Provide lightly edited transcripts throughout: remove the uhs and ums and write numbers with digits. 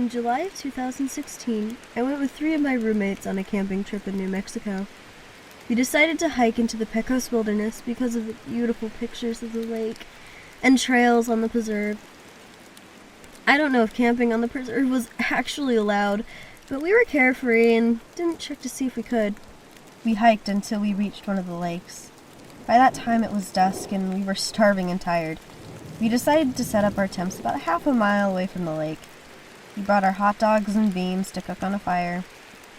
In July of 2016, I went with 3 of my roommates on a camping trip in New Mexico. We decided to hike into the Pecos Wilderness because of the beautiful pictures of the lake and trails on the preserve. I don't know if camping on the preserve was actually allowed, but we were carefree and didn't check to see if we could. We hiked until we reached one of the lakes. By that time it was dusk and we were starving and tired. We decided to set up our tents about half a mile away from the lake. We brought our hot dogs and beans to cook on a fire.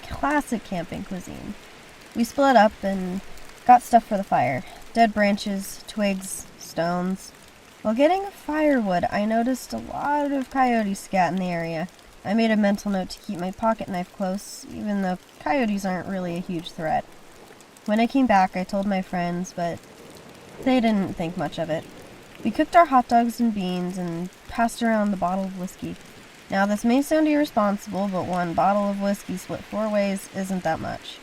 Classic camping cuisine. We split up and got stuff for the fire. Dead branches, twigs, stones. While getting firewood, I noticed a lot of coyotes scat in the area. I made a mental note to keep my pocket knife close, even though coyotes aren't really a huge threat. When I came back, I told my friends, but they didn't think much of it. We cooked our hot dogs and beans and passed around the bottle of whiskey. Now, this may sound irresponsible, but one bottle of whiskey split 4 ways isn't that much.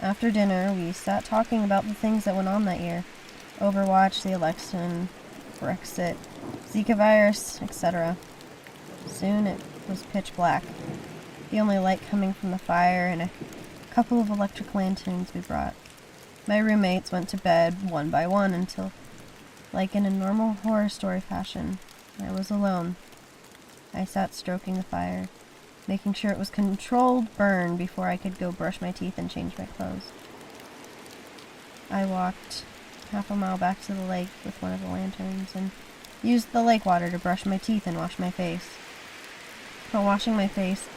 After dinner, we sat talking about the things that went on that year. Overwatch, the election, Brexit, Zika virus, etc. Soon it was pitch black. The only light coming from the fire and a couple of electric lanterns we brought. My roommates went to bed one by one until, like in a normal horror story fashion, I was alone. I sat stroking the fire, making sure it was controlled burn before I could go brush my teeth and change my clothes. I walked half a mile back to the lake with one of the lanterns and used the lake water to brush my teeth and wash my face. While washing my face,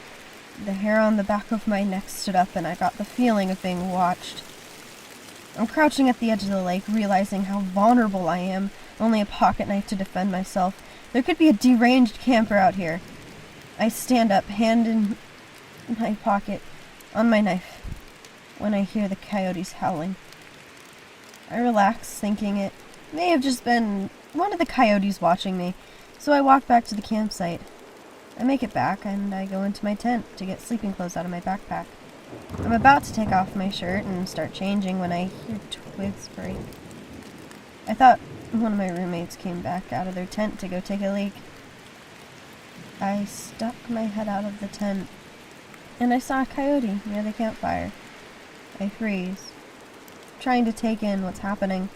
the hair on the back of my neck stood up and I got the feeling of being watched. I'm crouching at the edge of the lake, realizing how vulnerable I am, only a pocket knife to defend myself. There could be a deranged camper out here. I stand up, hand in my pocket, on my knife, when I hear the coyotes howling. I relax, thinking it may have just been one of the coyotes watching me, so I walk back to the campsite. I make it back, and I go into my tent to get sleeping clothes out of my backpack. I'm about to take off my shirt and start changing when I hear twigs break. I thought one of my roommates came back out of their tent to go take a leak. I stuck my head out of the tent, and I saw a coyote near the campfire. I freeze, trying to take in what's happening.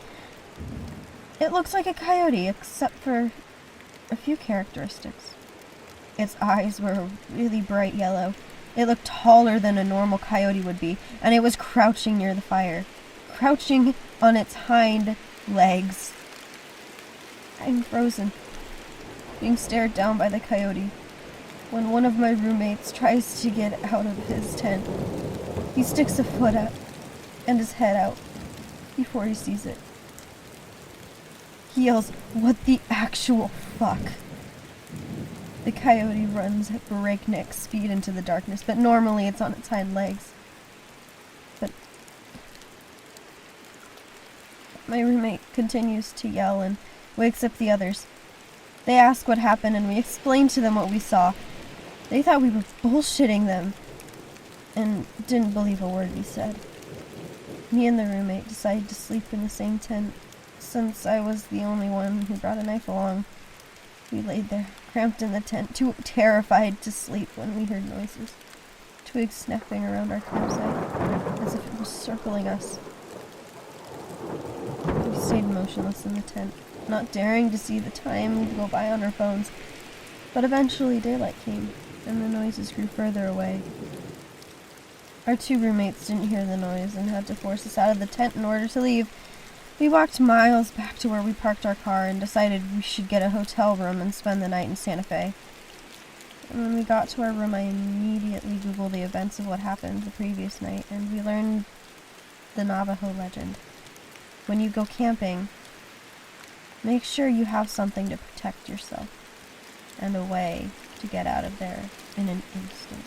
It looks like a coyote, except for a few characteristics. Its eyes were really bright yellow. It looked taller than a normal coyote would be, and it was crouching near the fire, crouching on its hind legs. I'm frozen, being stared down by the coyote, when one of my roommates tries to get out of his tent. He sticks a foot up and his head out before he sees it. He yells, "What the actual fuck?" The coyote runs at breakneck speed into the darkness, but normally it's on its hind legs. But my roommate continues to yell and wakes up the others. They ask what happened, and we explain to them what we saw. They thought we were bullshitting them and didn't believe a word we said. Me and the roommate decided to sleep in the same tent, since I was the only one who brought a knife along. We laid there, cramped in the tent, too terrified to sleep when we heard noises. Twigs snapping around our campsite, as if it was circling us. We stayed motionless in the tent, not daring to see the time go by on our phones. But eventually daylight came, and the noises grew further away. Our 2 roommates didn't hear the noise and had to force us out of the tent in order to leave. We walked miles back to where we parked our car and decided we should get a hotel room and spend the night in Santa Fe. And when we got to our room, I immediately Googled the events of what happened the previous night, and we learned the Navajo legend. When you go camping, make sure you have something to protect yourself and a way to get out of there in an instant.